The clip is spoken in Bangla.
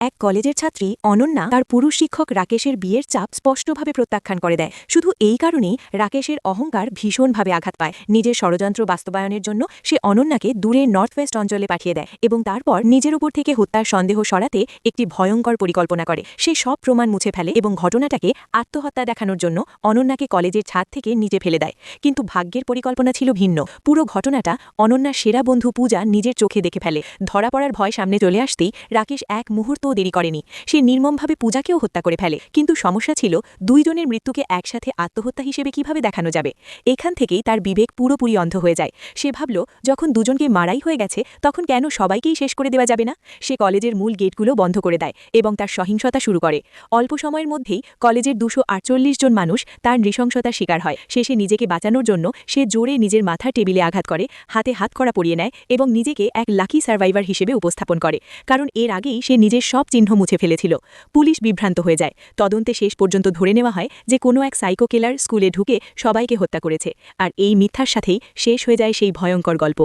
এক কলেজের ছাত্রী অনন্যা তার পুরুষ শিক্ষক রাকেশের বিয়ের চাপ স্পষ্টভাবে প্রত্যাখ্যান করে দেয়। শুধু এই কারণেই রাকেশের অহংকার ভীষণভাবে আঘাত পায়। নিজের ষড়যন্ত্র বাস্তবায়নের জন্য সে অনন্যাকে দূরের নর্থ ওয়েস্ট অঞ্চলে পাঠিয়ে দেয় এবং তারপর নিজের উপর থেকে হত্যার সন্দেহ সরাতে একটি ভয়ঙ্কর পরিকল্পনা করে। সে সব প্রমাণ মুছে ফেলে এবং ঘটনাটাকে আত্মহত্যা দেখানোর জন্য অনন্যাকে কলেজের ছাদ থেকে নিচে ফেলে দেয়। কিন্তু ভাগ্যের পরিকল্পনা ছিল ভিন্ন। পুরো ঘটনাটা অনন্যার সেরা বন্ধু পূজা নিজের চোখে দেখে ফেলে। ধরা পড়ার ভয় সামনে চলে আসতেই রাকেশ এক মুহূর্তও দেরি করেনি। সে নির্মমভাবে পূজাকেও হত্যা করে ফেলে। কিন্তু সমস্যা ছিল দুইজনের মৃত্যুকে একসাথে আত্মহত্যা হিসেবে কিভাবে দেখানো যাবে। এখান থেকেই তার বিবেক পুরোপুরি অন্ধ হয়ে যায়। সে ভাবল যখন দুজনকে মারাই হয়ে গেছে তখন কেন সবাইকেই শেষ করে দেওয়া যাবে না। সে কলেজের মূল গেটগুলো বন্ধ করে দেয় এবং তার সহিংসতা শুরু করে। অল্প সময়ের মধ্যেই কলেজের 248 জন মানুষ তার নৃশংসতার শিকার হয়। শেষে নিজেকে বাঁচানোর জন্য সে জোরে নিজের মাথা টেবিলে আঘাত করে, হাতে হাতকড়া পরিয়ে নেয় এবং নিজেকে এক লাকি সার্ভাইভার হিসেবে উপস্থাপন করে, কারণ এর আগেই সে নিজের সব চিহ্ন মুছে ফেলেছিল। পুলিশ বিভ্রান্ত হয়ে যায়। তদন্তে শেষ পর্যন্ত ধরে নেওয়া হয় যে কোনো এক সাইকো কিলার স্কুলে ঢুকে সবাইকে হত্যা করেছে। আর এই মিথ্যার সাথেই শেষ হয়ে যায় সেই ভয়ঙ্কর গল্প।